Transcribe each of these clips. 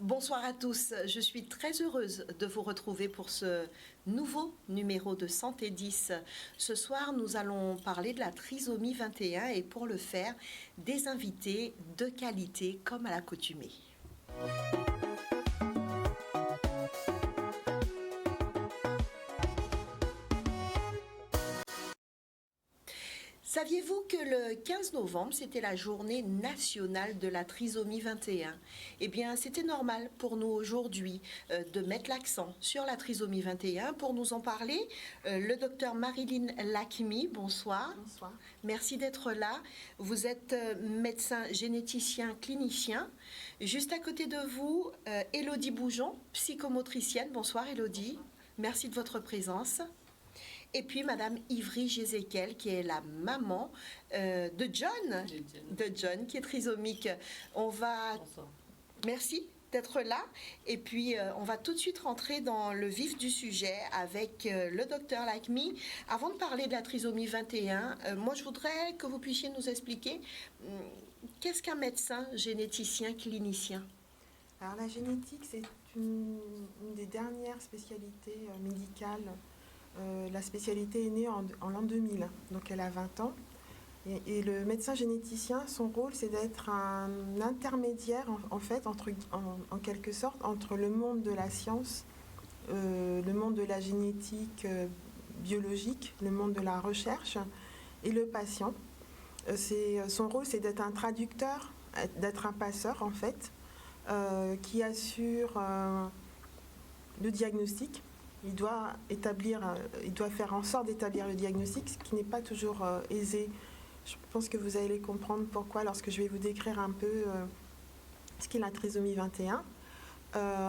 Bonsoir à tous, je suis très heureuse de vous retrouver pour ce nouveau numéro de Santé 10. Ce soir, nous allons parler de la trisomie 21 et pour le faire, des invités de qualité comme à l'accoutumée. Saviez-vous que le 15 novembre, c'était la journée nationale de la trisomie 21? Eh bien, c'était normal pour nous aujourd'hui de mettre l'accent sur la trisomie 21. Pour nous en parler, le docteur Marilyn Lakmi, bonsoir. Bonsoir. Merci d'être là. Vous êtes médecin généticien clinicien. Juste à côté de vous, Élodie Boujon, psychomotricienne. Bonsoir Élodie. Bonsoir. Merci de votre présence. Et puis Madame Ivry Jézéquel, qui est la maman de John, qui est trisomique. Bonsoir. Merci d'être là. Et puis, on va tout de suite rentrer dans le vif du sujet avec le docteur Lakmi. Avant de parler de la trisomie 21, moi, je voudrais que vous puissiez nous expliquer qu'est-ce qu'un médecin généticien clinicien? Alors, la génétique, c'est une des dernières spécialités médicales. La spécialité est née en l'an 2000, donc elle a 20 ans. Et le médecin généticien, son rôle, c'est d'être un intermédiaire, en quelque sorte, entre le monde de la science, le monde de la génétique biologique, le monde de la recherche et le patient. Son rôle, c'est d'être un traducteur, d'être un passeur, en fait, qui assure le diagnostic. Il doit faire en sorte d'établir le diagnostic, ce qui n'est pas toujours aisé. Je pense que vous allez comprendre pourquoi lorsque je vais vous décrire un peu ce qu'est la trisomie 21.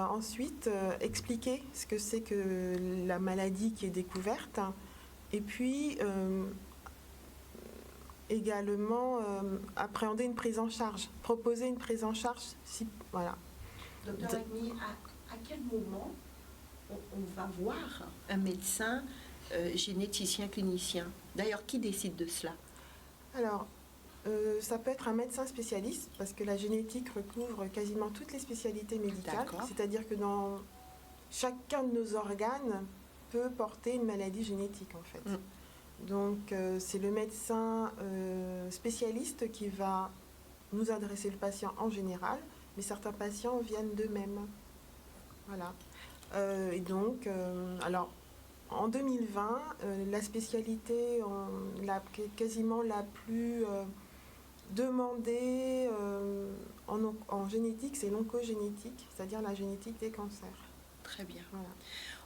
Ensuite, expliquer ce que c'est que la maladie qui est découverte. Et puis, également, appréhender une prise en charge, proposer une prise en charge. Voilà. Docteur Lakmi, à quel moment on va voir un médecin généticien clinicien? D'ailleurs, qui décide de cela? Alors, ça peut être un médecin spécialiste, parce que la génétique recouvre quasiment toutes les spécialités médicales. C'est-à-dire que dans chacun de nos organes peut porter une maladie génétique, en fait. Donc, c'est le médecin spécialiste qui va nous adresser le patient en général, mais certains patients viennent d'eux-mêmes. Voilà. Et donc, alors, en 2020, la spécialité quasiment la plus demandée en génétique, c'est l'oncogénétique, c'est-à-dire la génétique des cancers. Très bien. Voilà.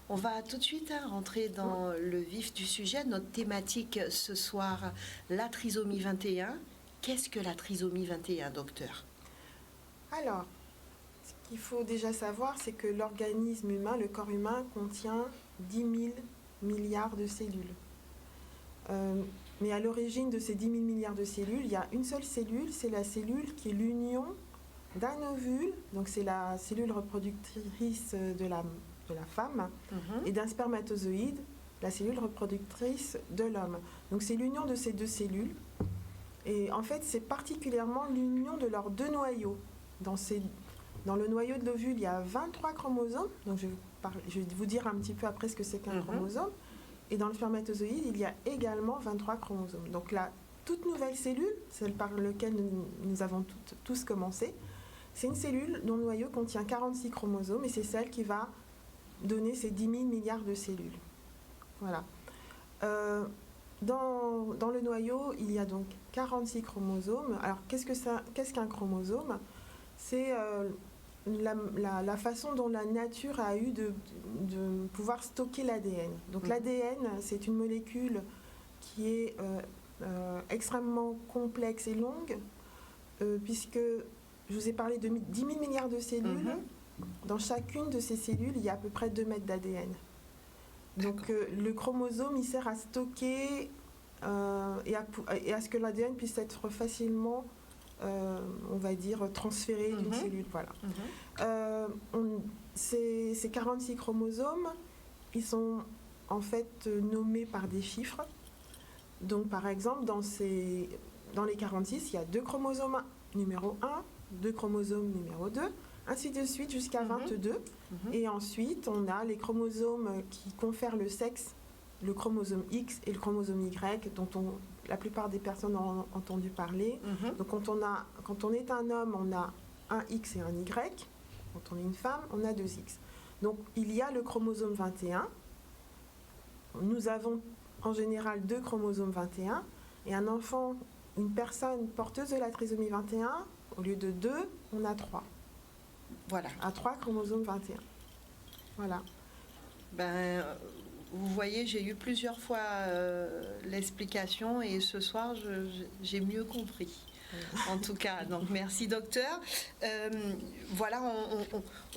On va tout de suite rentrer dans le vif du sujet. Notre thématique ce soir, la trisomie 21. Qu'est-ce que la trisomie 21, docteur? Alors, ce qu'il faut déjà savoir, c'est que l'organisme humain, le corps humain, contient 10 000 milliards de cellules. Mais à l'origine de ces 10 000 milliards de cellules, il y a une seule cellule, c'est la cellule qui est l'union d'un ovule, donc c'est la cellule reproductrice de la femme, et d'un spermatozoïde, la cellule reproductrice de l'homme. Donc c'est l'union de ces deux cellules. Et en fait, c'est particulièrement l'union de leurs deux noyaux. Dans le noyau de l'ovule, il y a 23 chromosomes. Donc je vais vous dire un petit peu après ce que c'est qu'un chromosome. Et dans le spermatozoïde, il y a également 23 chromosomes. Donc la toute nouvelle cellule, celle par laquelle nous avons tous commencé, c'est une cellule dont le noyau contient 46 chromosomes et c'est celle qui va donner ces 10 000 milliards de cellules. Voilà. Dans le noyau, il y a donc 46 chromosomes. Alors, qu'est-ce qu'un chromosome? C'est la façon dont la nature a eu de pouvoir stocker l'ADN. Donc, l'ADN, c'est une molécule qui est extrêmement complexe et longue, puisque je vous ai parlé de 10 000 milliards de cellules. Dans chacune de ces cellules, il y a à peu près 2 mètres d'ADN. Donc le chromosome, il sert à stocker et à ce que l'ADN puisse être facilement, on va dire, transféré d'une cellule. Voilà. Ces 46 chromosomes, ils sont en fait nommés par des chiffres. Donc par exemple, dans les 46, il y a 2 chromosomes numéro 1, 2 chromosomes numéro 2, ainsi de suite jusqu'à 22. Et ensuite, on a les chromosomes qui confèrent le sexe, le chromosome X et le chromosome Y, dont la plupart des personnes ont entendu parler. Donc quand on est un homme, on a un X et un Y. Quand on est une femme, on a 2 X. Donc il y a le chromosome 21. Nous avons en général 2 chromosomes 21. Et un enfant, une personne porteuse de la trisomie 21, au lieu de 2, on a 3. Voilà. À 3 chromosomes 21. Voilà. Ben, vous voyez, j'ai eu plusieurs fois l'explication et ce soir, j'ai mieux compris. En tout cas, donc merci docteur. Voilà,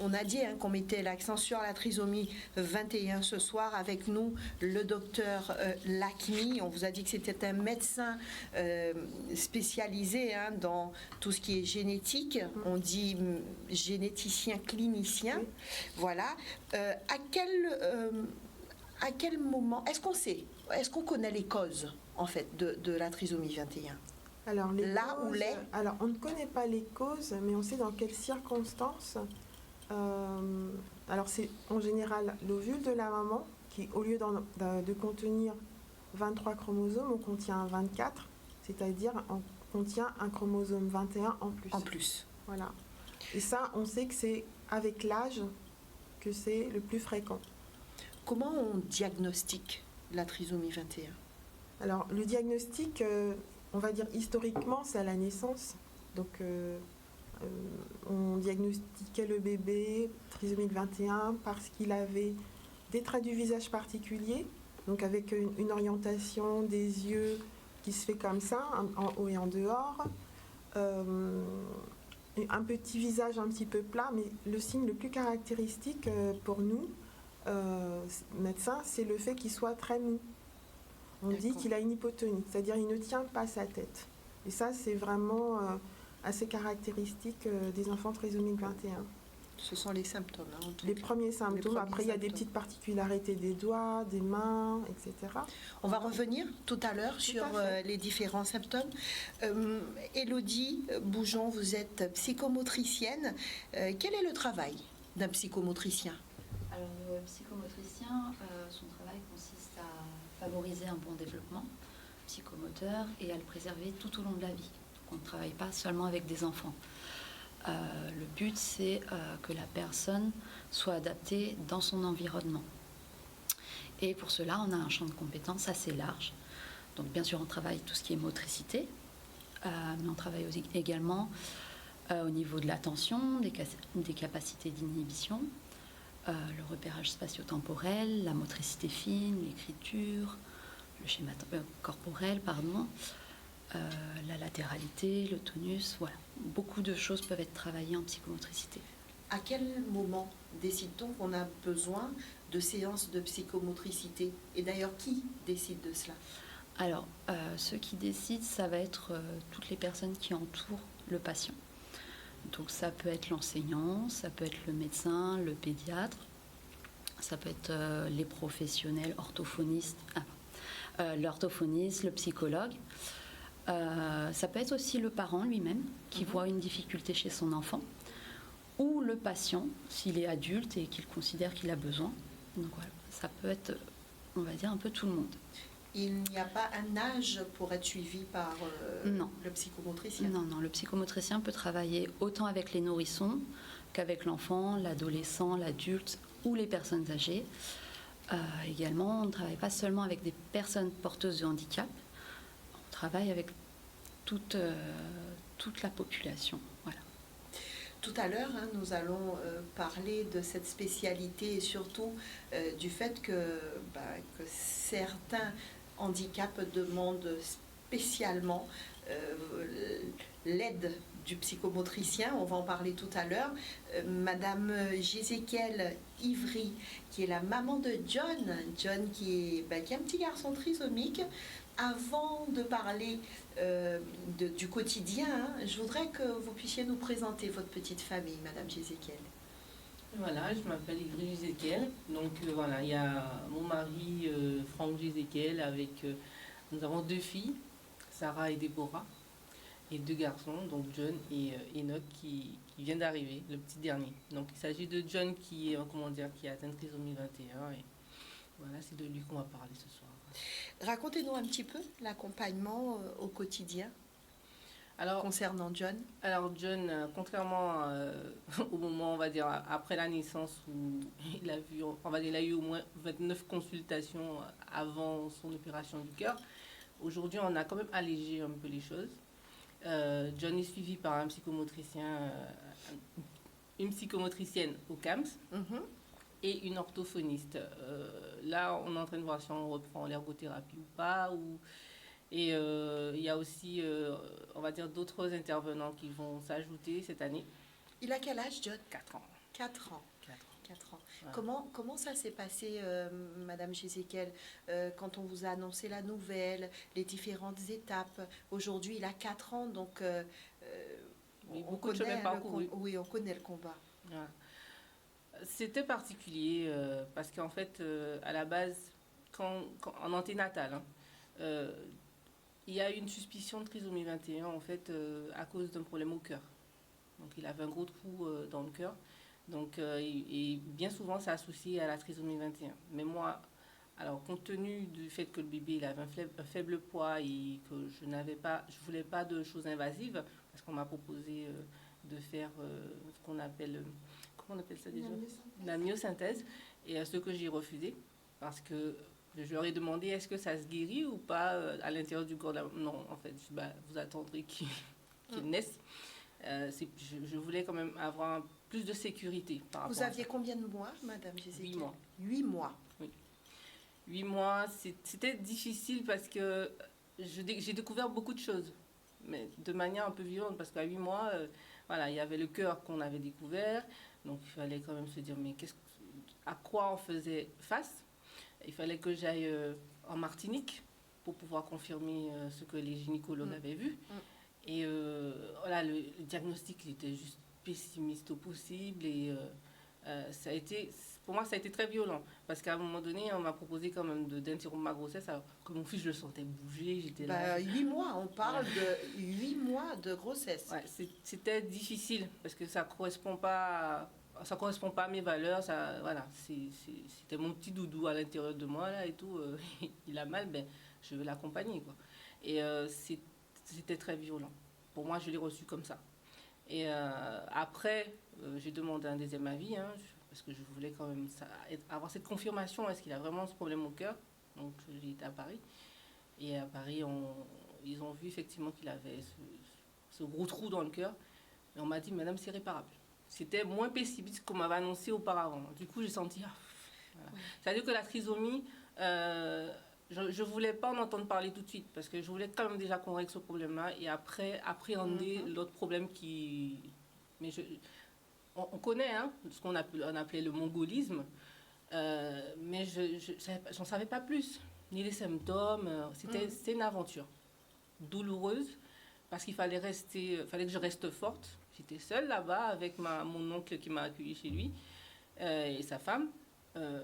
on a dit qu'on mettait l'accent sur la trisomie 21 ce soir avec nous, le docteur Lakmi. On vous a dit que c'était un médecin spécialisé dans tout ce qui est génétique. On dit généticien clinicien. Oui. Voilà. À quel moment, est-ce qu'on connaît les causes en fait de la trisomie 21? Alors, on ne connaît pas les causes, mais on sait dans quelles circonstances. Alors, c'est en général l'ovule de la maman qui, au lieu de contenir 23 chromosomes, on contient 24, c'est-à-dire on contient un chromosome 21 en plus. En plus. Voilà. Et ça, on sait que c'est avec l'âge que c'est le plus fréquent. Comment on diagnostique la trisomie 21? Alors, le diagnostic... on va dire historiquement, c'est à la naissance. Donc, on diagnostiquait le bébé trisomique 21 parce qu'il avait des traits du visage particuliers, donc avec une orientation des yeux qui se fait comme ça, en haut et en dehors. Un petit visage un petit peu plat, mais le signe le plus caractéristique pour nous, médecins, c'est le fait qu'il soit très mou. On dit qu'il a une hypotonie, c'est-à-dire il ne tient pas sa tête. Et ça, c'est vraiment assez caractéristique des enfants trisomiques 21. Ce sont les symptômes. Les premiers symptômes. Après, il y a des petites particularités des doigts, des mains, etc. On va revenir tout à l'heure sur les différents symptômes. Élodie Boujon, vous êtes psychomotricienne. Quel est le travail d'un psychomotricien? Alors, le psychomotricien, son travail consiste à favoriser un bon développement psychomoteur et à le préserver tout au long de la vie. Donc, on ne travaille pas seulement avec des enfants. Le but, c'est que la personne soit adaptée dans son environnement. Et pour cela, on a un champ de compétences assez large. Donc, bien sûr, on travaille tout ce qui est motricité, mais on travaille aussi également au niveau de l'attention, des capacités d'inhibition, le repérage spatio-temporel, la motricité fine, l'écriture, le schéma corporel, la latéralité, le tonus, voilà. Beaucoup de choses peuvent être travaillées en psychomotricité. À quel moment décide-t-on qu'on a besoin de séances de psychomotricité? Et d'ailleurs, qui décide de cela? Alors, ceux qui décident, ça va être toutes les personnes qui entourent le patient. Donc ça peut être l'enseignant, ça peut être le médecin, le pédiatre, ça peut être les professionnels orthophonistes, l'orthophoniste, le psychologue. Ça peut être aussi le parent lui-même qui voit une difficulté chez son enfant, ou le patient s'il est adulte et qu'il considère qu'il a besoin. Donc voilà, ça peut être, on va dire, un peu tout le monde. Il n'y a pas un âge pour être suivi par le psychomotricien? Non, le psychomotricien peut travailler autant avec les nourrissons qu'avec l'enfant, l'adolescent, l'adulte ou les personnes âgées. Également, on ne travaille pas seulement avec des personnes porteuses de handicap, on travaille avec toute la population. Voilà. Tout à l'heure, nous allons parler de cette spécialité et surtout du fait que certains handicaps demandent spécialement l'aide du psychomotricien. On va en parler tout à l'heure. Madame Jézéchiel Ivry, qui est la maman de John qui est un petit garçon trisomique. Avant de parler du quotidien, je voudrais que vous puissiez nous présenter votre petite famille, Madame Jézéchiel. Voilà, je m'appelle Ivry Jézéchiel. Donc voilà, il y a mon mari Franck Jézéchiel avec nous avons 2 filles, Sarah et Déborah. et 2 garçons, donc John et Enoch, qui viennent d'arriver, le petit dernier. Donc il s'agit de John qui, qui a atteint trisomie 21 et voilà, c'est de lui qu'on va parler ce soir. Racontez-nous un petit peu l'accompagnement au quotidien Alors, concernant John. Alors John, contrairement au moment, on va dire, après la naissance, où il a vu, il a eu au moins 29 consultations avant son opération du cœur, aujourd'hui on a quand même allégé un peu les choses. John est suivi par un psychomotricien, une psychomotricienne au CAMS Mhm. et une orthophoniste. Là, on est en train de voir si on reprend l'ergothérapie ou pas, et il y a aussi, on va dire, d'autres intervenants qui vont s'ajouter cette année. Il a quel âge, John? 4 ans. 4 ans. 4 ans. 4 ans. Voilà. Comment ça s'est passé, Madame Jézéchiel, quand on vous a annoncé la nouvelle, les différentes étapes? Aujourd'hui, il a 4 ans, donc Oui, on beaucoup de chemin parcouru. oui, on connaît le combat. Voilà. C'était particulier parce qu'en fait, à la base, en anténatal, hein, il y a eu une suspicion de trisomie 21 en fait à cause d'un problème au cœur. Donc il avait un gros trou dans le cœur. Donc et bien souvent c'est associé à la trisomie 21. Mais moi, alors compte tenu du fait que le bébé il avait un faible poids et que je voulais pas de choses invasives parce qu'on m'a proposé de faire ce qu'on appelle, comment on appelle ça déjà? La myosynthèse. Et ce que j'ai refusé parce que je leur ai demandé est-ce que ça se guérit ou pas à l'intérieur du corps. Non, en fait, vous attendrez qu'il naisse. Je voulais quand même avoir plus de sécurité par rapport Vous à aviez ça. combien de mois, Madame Jézéchiel? 8 mois. 8 mois. 8 mois, c'était difficile parce que j'ai découvert beaucoup de choses, mais de manière un peu violente, parce qu'à 8 mois, voilà, il y avait le cœur qu'on avait découvert, donc il fallait quand même se dire, mais à quoi on faisait face? Il fallait que j'aille en Martinique pour pouvoir confirmer ce que les gynécologues avaient vu. Et voilà, le diagnostic il était juste pessimiste au possible et ça a été, pour moi ça a été très violent parce qu'à un moment donné on m'a proposé quand même d'interrompre ma grossesse alors que mon fils je le sentais bouger, j'étais là. 8 mois, on parle de 8 mois de grossesse. Ouais, c'était difficile parce que ça correspond pas à mes valeurs, ça, voilà, c'était mon petit doudou à l'intérieur de moi là et tout, il a mal, ben je vais l'accompagner quoi. Et c'était très violent. Pour moi, je l'ai reçu comme ça. Et après, j'ai demandé un deuxième avis, hein, parce que je voulais quand même avoir cette confirmation, est-ce qu'il a vraiment ce problème au cœur? Donc, j'ai été à Paris. Et à Paris, ils ont vu effectivement qu'il avait ce gros trou dans le cœur. Et on m'a dit, madame, c'est réparable. C'était moins pessimiste qu'on m'avait annoncé auparavant. Du coup, j'ai senti, voilà. C'est-à-dire que la trisomie, je ne voulais pas en entendre parler tout de suite parce que je voulais quand même déjà qu'on règle ce problème-là et après appréhender l'autre problème qui... Mais on connaît hein, ce qu'on appelait le mongolisme, mais je n'en savais pas plus, ni les symptômes. C'était une aventure douloureuse parce qu'il fallait que je reste forte. J'étais seule là-bas avec mon oncle qui m'a accueillie chez lui et sa femme.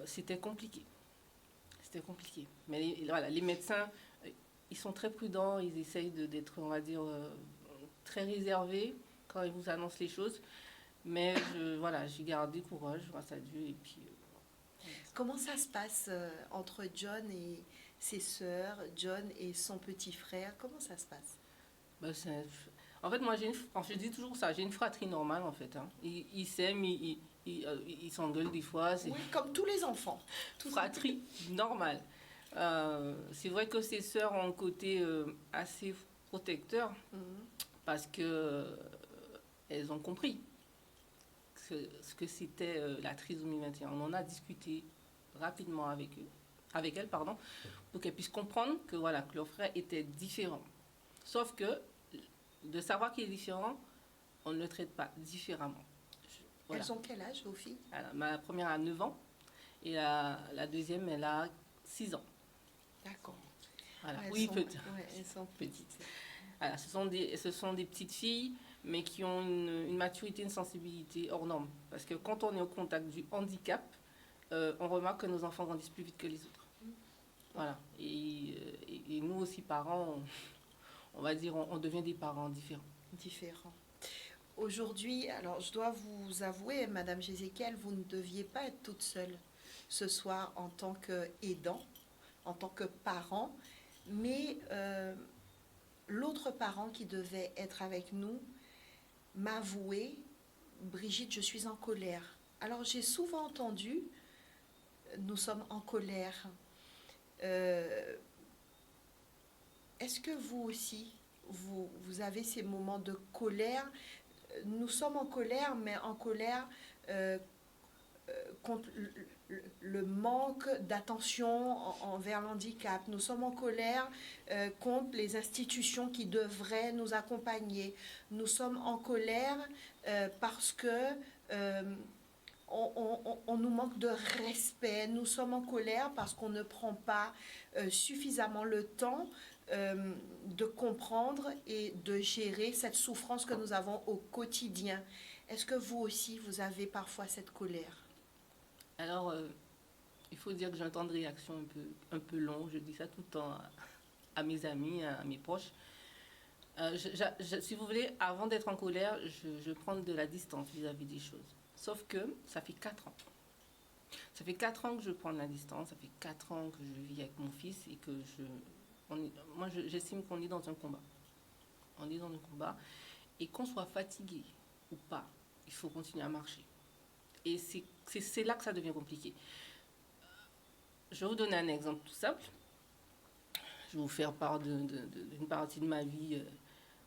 C'était compliqué. C'était compliqué. Mais voilà, les médecins, ils sont très prudents, ils essayent d'être, on va dire, très réservés quand ils vous annoncent les choses. Mais voilà, j'ai gardé courage grâce à Dieu. Et puis, Comment ça se passe entre John et ses sœurs, John et son petit frère? Comment ça se passe? En fait, moi, je dis toujours ça, j'ai une fratrie normale, en fait. Hein. Ils s'aiment, ils s'engueulent des fois. Oui, comme tous les enfants. Fratrie normale. C'est vrai que ses sœurs ont un côté assez protecteur parce que elles ont compris ce que c'était la trisomie 21. On en a discuté rapidement avec elles, pardon, pour qu'elles puissent comprendre que voilà que leur frère était différent. Sauf que de savoir qu'il est différent, on ne le traite pas différemment. Voilà. Elles ont quel âge, vos filles? Alors, ma première a 9 ans et la deuxième, elle a 6 ans. D'accord. Voilà. Ouais, oui, elles sont petites. Voilà, ce sont des petites filles, mais qui ont une maturité, une sensibilité hors norme. Parce que quand on est au contact du handicap, on remarque que nos enfants grandissent plus vite que les autres. Voilà. Et nous aussi, parents, on va dire, on devient des parents différents. Différent. Aujourd'hui, alors je dois vous avouer, Madame Jézéchiel, vous ne deviez pas être toute seule ce soir en tant qu'aidant, en tant que parent, mais l'autre parent qui devait être avec nous m'a avoué, Brigitte, je suis en colère. Alors j'ai souvent entendu, nous sommes en colère. Est-ce que vous aussi, vous avez ces moments de colère? Nous sommes en colère, mais en colère contre le manque d'attention envers l'handicap. Nous sommes en colère contre les institutions qui devraient nous accompagner. Nous sommes en colère parce que on nous manque de respect. Nous sommes en colère parce qu'on ne prend pas suffisamment le temps de comprendre et de gérer cette souffrance que nous avons au quotidien. Est-ce que vous aussi, vous avez parfois cette colère? Alors, il faut dire que j'ai un temps de réaction un peu long. Je dis ça tout le temps à mes amis, à mes proches. Si vous voulez, avant d'être en colère, je prends de la distance vis-à-vis des choses. Sauf que ça fait 4 ans. Ça fait 4 ans que je prends de la distance. Ça fait 4 ans que je vis avec mon fils et que j'estime qu'on est dans un combat. On est dans un combat. Et qu'on soit fatigué ou pas, il faut continuer à marcher. Et c'est là que ça devient compliqué. Je vais vous donner un exemple tout simple. Je vais vous faire part d'une partie de ma vie,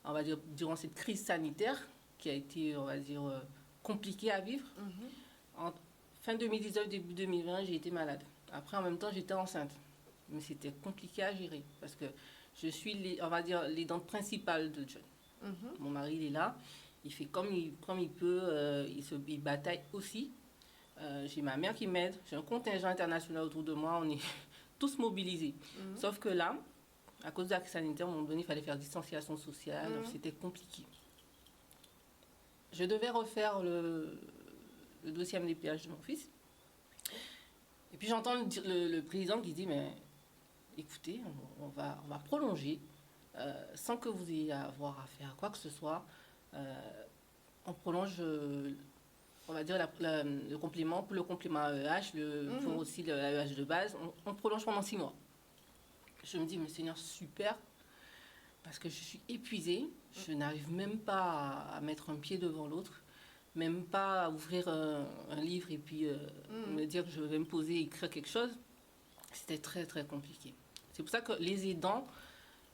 on va dire, durant cette crise sanitaire qui a été, on va dire, compliquée à vivre. En fin 2019, début 2020, j'ai été malade. Après, en même temps, j'étais enceinte. Mais c'était compliqué à gérer parce que je suis, on va dire, l'aidante principale de John. Mon mari, il est là. Il fait comme il peut. Il bataille aussi. J'ai ma mère qui m'aide. J'ai un contingent international autour de moi. On est tous mobilisés. Sauf que là, à cause de la crise sanitaire, à un moment donné, il fallait faire distanciation sociale. Donc c'était compliqué. Je devais refaire le dossier MDPH de mon fils. Et puis j'entends le président qui dit, mais écoutez, on va prolonger sans que vous ayez à avoir à faire quoi que ce soit. On prolonge, on va dire, le complément, pour le complément AEH, pour aussi l'AEH de base, on prolonge pendant 6 mois. Je me dis, mais Seigneur, super, parce que je suis épuisée, je n'arrive même pas à mettre un pied devant l'autre, même pas à ouvrir un livre et puis me dire que je vais me poser et écrire quelque chose. C'était très, très compliqué. C'est pour ça que les aidants,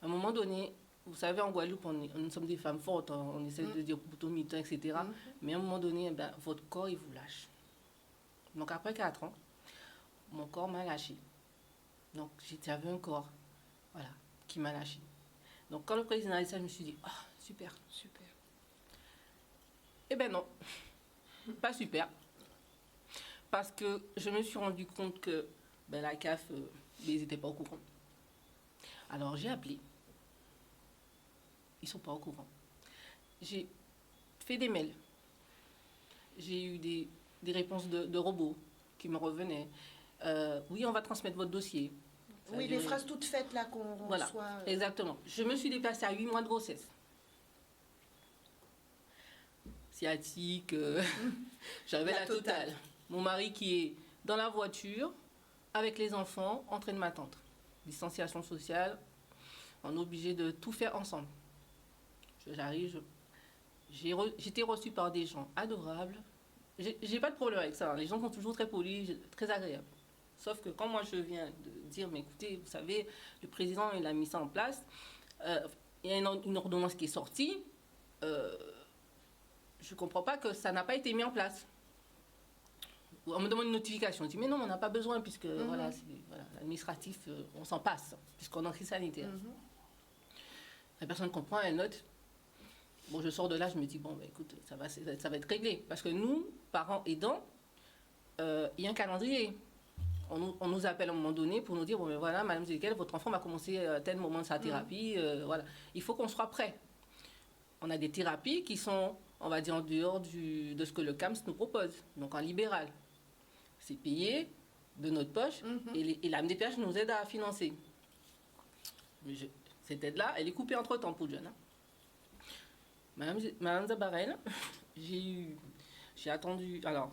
à un moment donné, vous savez, en Guadeloupe, nous sommes des femmes fortes, on essaie de dire bouton-miton, etc. Mais à un moment donné, votre corps, il vous lâche. Donc après 4 ans, mon corps m'a lâché. Donc j'avais un corps, voilà, qui m'a lâché. Donc quand le président a dit ça, je me suis dit, ah, super. Super. Eh bien non, pas super. Parce que je me suis rendu compte que la CAF, ils n'étaient pas au courant. Alors j'ai appelé. Ils ne sont pas au courant. J'ai fait des mails. J'ai eu des réponses de robots qui me revenaient. Oui, on va transmettre votre dossier. Oui, les phrases toutes faites là qu'on voilà, reçoit. Exactement. Je me suis déplacée à 8 mois de grossesse. Sciatique, j'avais la totale. Mon mari qui est dans la voiture, avec les enfants, en train de m'attendre. Distanciation sociale, on est obligé de tout faire ensemble. J'arrive, j'étais reçue par des gens adorables. J'ai pas de problème avec ça. Les gens sont toujours très polis, très agréables. Sauf que quand moi je viens de dire, mais écoutez, vous savez, le président il a mis ça en place, il y a une ordonnance qui est sortie, je comprends pas que ça n'a pas été mis en place. On me demande une notification. Je dis, mais non, on n'a pas besoin, puisque voilà, l'administratif, on s'en passe, puisqu'on est en crise sanitaire. La personne comprend, elle note. Bon, je sors de là, je me dis, bon, écoute, ça va être réglé. Parce que nous, parents aidants, il y a un calendrier. On nous appelle à un moment donné pour nous dire, bon, mais voilà, madame Zélikel, votre enfant va commencer à tel moment de sa thérapie. Voilà. Il faut qu'on soit prêt. On a des thérapies qui sont, on va dire, en dehors de ce que le CAMS nous propose, donc en libéral. C'est payé de notre poche et la MDPH nous aide à financer. Mais Cette aide-là, elle est coupée entre-temps pour John. Hein. Madame Zabarel, j'ai attendu. Alors,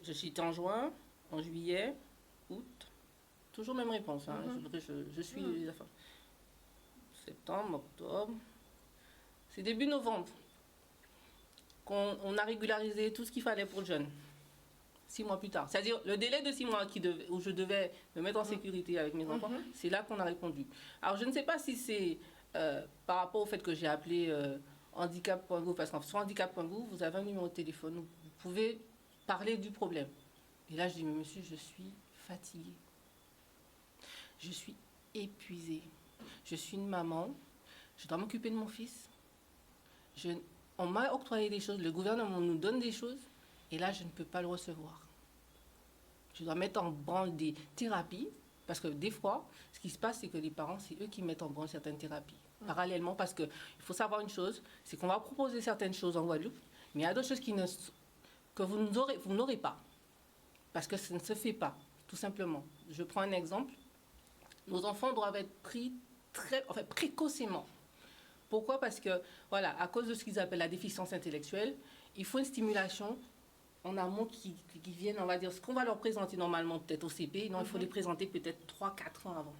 j'étais en juin, en juillet, août. Toujours même réponse. Hein. Je suis les affaires. Septembre, octobre. C'est début novembre qu'on a régularisé tout ce qu'il fallait pour John. 6 mois plus tard. C'est-à-dire le délai de 6 mois où je devais me mettre en sécurité avec mes enfants, c'est là qu'on a répondu. Alors je ne sais pas si c'est par rapport au fait que j'ai appelé handicap.gouv, parce qu'en sur handicap.gouv, vous avez un numéro de téléphone où vous pouvez parler du problème. Et là je dis, mais monsieur, je suis fatiguée. Je suis épuisée. Je suis une maman. Je dois m'occuper de mon fils. On m'a octroyé des choses. Le gouvernement nous donne des choses. Et là, je ne peux pas le recevoir. Je dois mettre en branle des thérapies. Parce que des fois, ce qui se passe, c'est que les parents, c'est eux qui mettent en branle certaines thérapies. Parallèlement, parce qu'il faut savoir une chose, c'est qu'on va proposer certaines choses en Guadeloupe, mais il y a d'autres choses que vous n'aurez pas. Parce que ça ne se fait pas, tout simplement. Je prends un exemple. Nos enfants doivent être pris précocement. Pourquoi? Parce que, voilà, à cause de ce qu'ils appellent la déficience intellectuelle, il faut une stimulation en amont qui vienne, on va dire, ce qu'on va leur présenter normalement peut-être au CP, non, il faut les présenter peut-être 3-4 ans avant.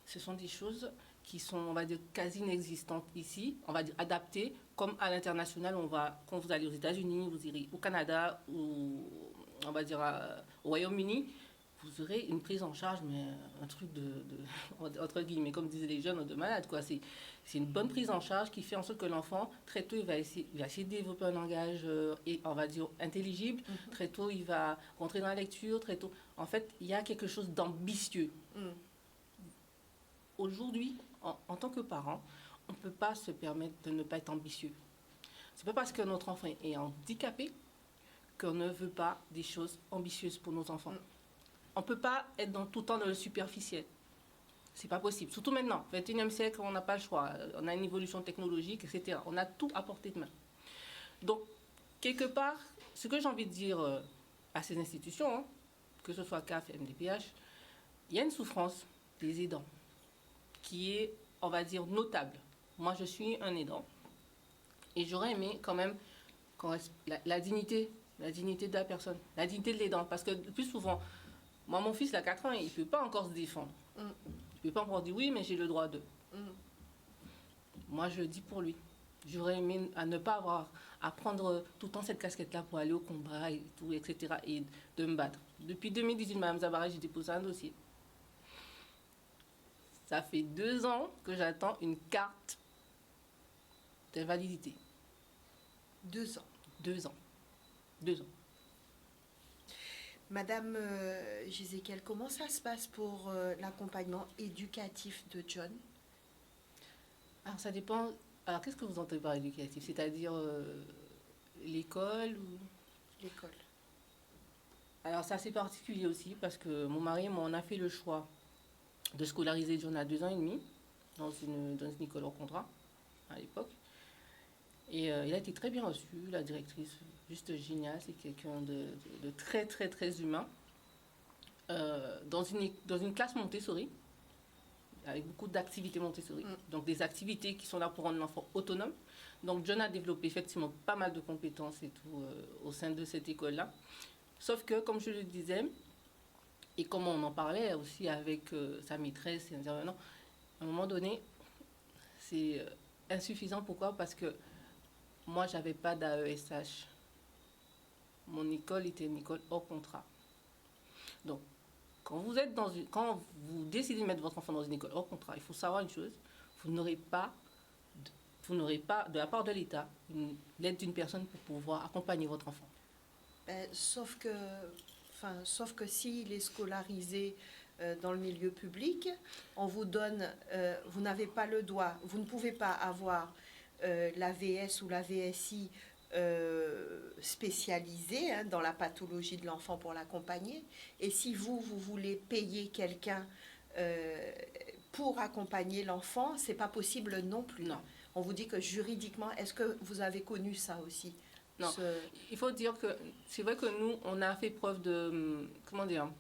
Ce sont des choses qui sont, on va dire, quasi inexistantes ici, on va dire adaptées, comme à l'international, quand vous allez aux États-Unis, vous irez au Canada, ou on va dire au Royaume-Uni, vous aurez une prise en charge, mais un truc entre guillemets, comme disaient les jeunes, de malade, quoi. C'est une bonne prise en charge qui fait en sorte que l'enfant, très tôt, il va essayer de développer un langage, on va dire, intelligible. Très tôt, il va rentrer dans la lecture. Très tôt, en fait, il y a quelque chose d'ambitieux. Aujourd'hui, en tant que parent, on ne peut pas se permettre de ne pas être ambitieux. C'est pas parce que notre enfant est handicapé qu'on ne veut pas des choses ambitieuses pour nos enfants. On ne peut pas être tout le temps dans le superficiel. C'est pas possible. Surtout maintenant, 21e siècle, on n'a pas le choix. On a une évolution technologique, etc. On a tout à portée de main. Donc, quelque part, ce que j'ai envie de dire à ces institutions, hein, que ce soit CAF, MDPH, il y a une souffrance des aidants qui est, on va dire, notable. Moi, je suis un aidant et j'aurais aimé quand même la dignité de la personne, la dignité de l'aidant. Parce que le plus souvent, moi, mon fils, il a 4 ans, il ne peut pas encore se défendre. Il ne peut pas encore dire oui, mais j'ai le droit de. Moi, je le dis pour lui. J'aurais aimé à ne pas avoir à prendre tout le temps cette casquette-là pour aller au combat et tout, etc. et de me battre. Depuis 2018, Mme Zabarel, j'ai déposé un dossier. Ça fait 2 ans que j'attends une carte d'invalidité. 2 ans. 2 ans. 2 ans. Madame Gisèle, comment ça se passe pour l'accompagnement éducatif de John? Alors, ça dépend. Alors, qu'est-ce que vous entendez par éducatif? C'est-à-dire l'école ou... L'école. Alors, c'est assez particulier aussi parce que mon mari et moi, on a fait le choix de scolariser John à 2 ans et demi dans une école hors contrat à l'époque. Et il a été très bien reçu, la directrice, juste géniale, c'est quelqu'un de très, très, très humain. Dans une classe Montessori, avec beaucoup d'activités Montessori. Donc des activités qui sont là pour rendre l'enfant autonome. Donc John a développé effectivement pas mal de compétences et tout au sein de cette école-là. Sauf que, comme je le disais, et comme on en parlait aussi avec sa maîtresse et intervenant, à un moment donné, c'est insuffisant. Pourquoi? Parce que moi, je n'avais pas d'AESH. Mon école était une école hors contrat. Donc, quand vous décidez de mettre votre enfant dans une école hors contrat, il faut savoir une chose, vous n'aurez pas, de la part de l'État, l'aide d'une personne pour pouvoir accompagner votre enfant. Sauf que s'il est scolarisé dans le milieu public, on vous donne, vous n'avez pas le droit, vous ne pouvez pas avoir l'AVS ou la VSI spécialisée dans la pathologie de l'enfant pour l'accompagner. Et si vous voulez payer quelqu'un pour accompagner l'enfant, c'est pas possible non plus. Non. On vous dit que juridiquement, est-ce que vous avez connu ça aussi? Non. Il faut dire que c'est vrai que nous, on a fait preuve de... Comment dire?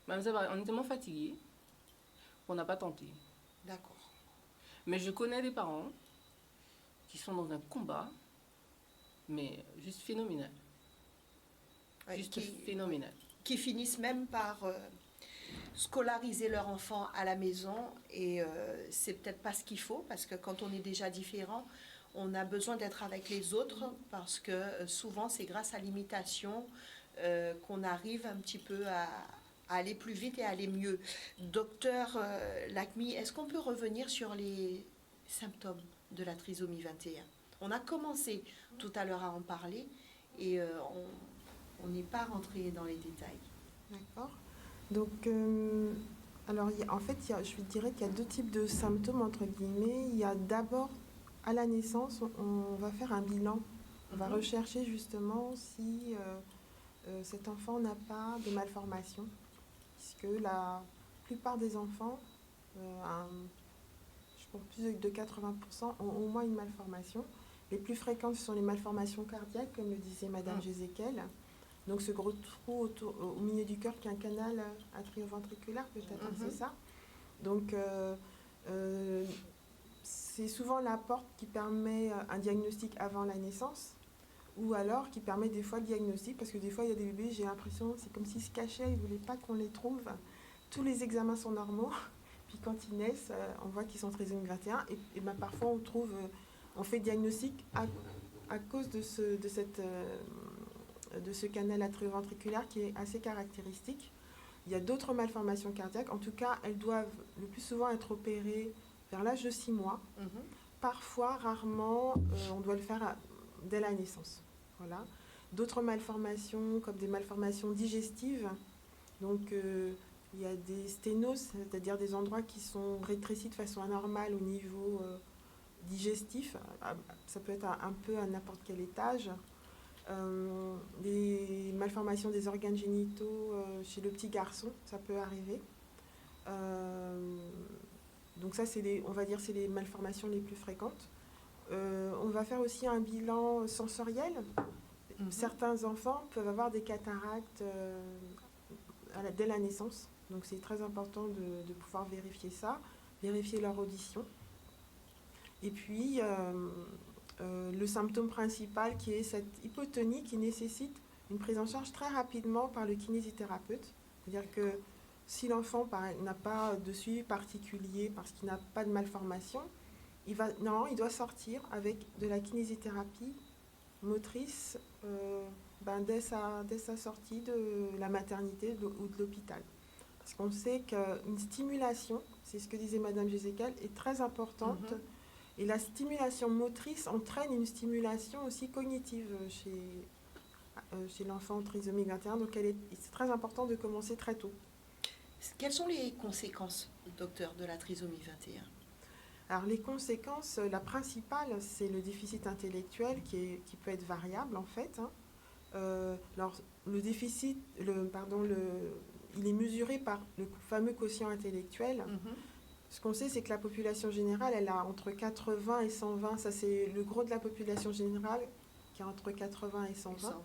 On était tellement fatigués qu'on n'a pas tenté. D'accord. Mais je connais des parents qui sont dans un combat, mais juste phénoménal. Ouais, Juste phénoménal. qui finissent même par scolariser leur enfant à la maison et c'est peut-être pas ce qu'il faut parce que quand on est déjà différent, on a besoin d'être avec les autres parce que souvent c'est grâce à l'imitation qu'on arrive un petit peu à aller plus vite et à aller mieux. Docteur Lakmi, est-ce qu'on peut revenir sur les symptômes de la trisomie 21? On a commencé tout à l'heure à en parler et on n'est pas rentré dans les détails. D'accord. Donc, alors, en fait, je dirais qu'il y a deux types de symptômes, entre guillemets. Il y a d'abord, à la naissance, on va faire un bilan. On va rechercher justement si cet enfant n'a pas de malformation, puisque la plupart des enfants, je pense plus de 80%, ont au moins une malformation. Les plus fréquentes sont les malformations cardiaques, comme le disait Madame Jézéquel. Donc ce gros trou au milieu du cœur qui est un canal atrioventriculaire, peut-être, c'est ça. Donc c'est souvent la porte qui permet un diagnostic avant la naissance, ou alors qui permet des fois le diagnostic, parce que des fois il y a des bébés, j'ai l'impression, c'est comme s'ils se cachaient, ils ne voulaient pas qu'on les trouve. Tous les examens sont normaux, puis quand ils naissent, on voit qu'ils sont trisomie 21, et ben parfois on fait diagnostic à cause de ce canal atrioventriculaire qui est assez caractéristique. Il y a d'autres malformations cardiaques. En tout cas, elles doivent le plus souvent être opérées vers l'âge de 6 mois. Parfois, rarement, on doit le faire dès la naissance. Voilà. D'autres malformations, comme des malformations digestives. Donc, il y a des sténoses, c'est-à-dire des endroits qui sont rétrécis de façon anormale au niveau digestif. Ça peut être un peu à n'importe quel étage. Des malformations des organes génitaux chez le petit garçon, ça peut arriver. Donc ça, on va dire, c'est les malformations les plus fréquentes. On va faire aussi un bilan sensoriel. Certains enfants peuvent avoir des cataractes dès la naissance. Donc c'est très important de pouvoir vérifier ça, vérifier leur audition. Et puis, le symptôme principal qui est cette hypotonie qui nécessite une prise en charge très rapidement par le kinésithérapeute. C'est-à-dire que si l'enfant n'a pas de suivi particulier parce qu'il n'a pas de malformation, il doit sortir avec de la kinésithérapie motrice dès sa sortie de la maternité ou de l'hôpital. Parce qu'on sait qu'une stimulation, c'est ce que disait Madame Jézéquel, est très importante. Et la stimulation motrice entraîne une stimulation aussi cognitive chez l'enfant trisomie 21. Donc c'est très important de commencer très tôt. Quelles sont les conséquences, docteur, de la trisomie 21? Alors les conséquences, la principale, c'est le déficit intellectuel qui peut être variable en fait. Alors le déficit, il est mesuré par le fameux quotient intellectuel. Ce qu'on sait, c'est que la population générale, elle a entre 80 et 120. Ça, c'est le gros de la population générale qui est entre 80 et 120.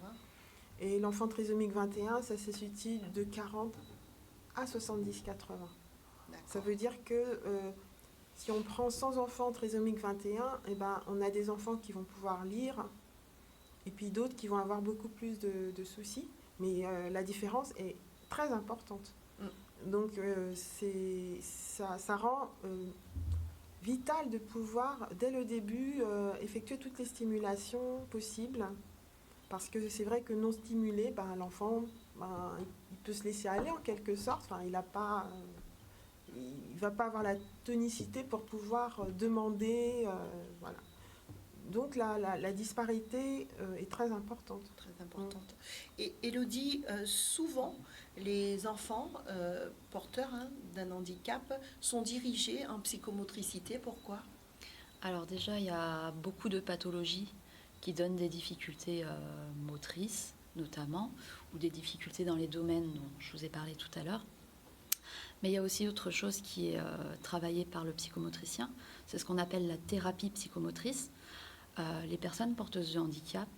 Et l'enfant trisomique 21, ça se situe de 40 à 70-80. Ça veut dire que si on prend 100 enfants trisomiques 21, eh ben, on a des enfants qui vont pouvoir lire et puis d'autres qui vont avoir beaucoup plus de soucis. Mais la différence est très importante. Donc ça rend vital de pouvoir, dès le début, effectuer toutes les stimulations possibles. Parce que c'est vrai que non stimulé, l'enfant, il peut se laisser aller en quelque sorte. Enfin, il ne va pas avoir la tonicité pour pouvoir demander. Voilà. Donc la disparité est très importante. Très importante. Et Élodie, souvent, les enfants porteurs d'un handicap sont dirigés en psychomotricité. Pourquoi? Alors déjà, il y a beaucoup de pathologies qui donnent des difficultés motrices, notamment, ou des difficultés dans les domaines dont je vous ai parlé tout à l'heure. Mais il y a aussi autre chose qui est travaillée par le psychomotricien, c'est ce qu'on appelle la thérapie psychomotrice. Les personnes porteuses de handicap,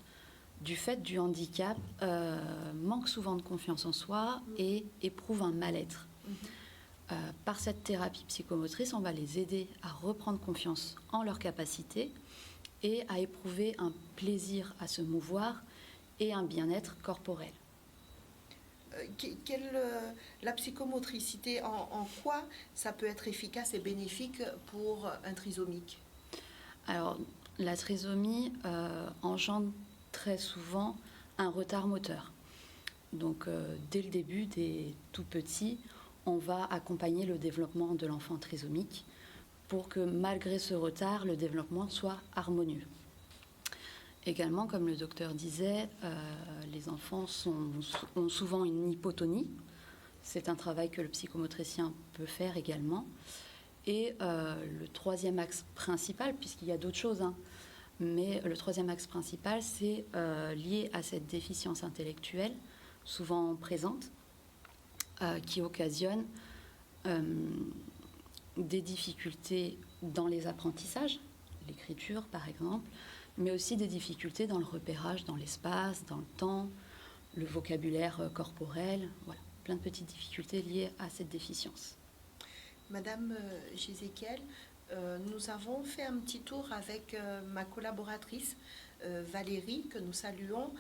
du fait du handicap, manquent souvent de confiance en soi et éprouvent un mal-être. par cette thérapie psychomotrice, on va les aider à reprendre confiance en leurs capacités et à éprouver un plaisir à se mouvoir et un bien-être corporel. La psychomotricité, en quoi ça peut être efficace et bénéfique pour un trisomique? Alors, la trisomie engendre très souvent un retard moteur. Donc, dès le début, des tout petits, on va accompagner le développement de l'enfant trisomique pour que, malgré ce retard, le développement soit harmonieux. Également, comme le docteur disait, les enfants ont souvent une hypotonie. C'est un travail que le psychomotricien peut faire également. Et le troisième axe principal, puisqu'il y a d'autres choses, mais le troisième axe principal, c'est lié à cette déficience intellectuelle, souvent présente, qui occasionne des difficultés dans les apprentissages, l'écriture par exemple, mais aussi des difficultés dans le repérage dans l'espace, dans le temps, le vocabulaire corporel, voilà, plein de petites difficultés liées à cette déficience. Madame Gézéchiel, nous avons fait un petit tour avec ma collaboratrice Valérie, que nous saluons,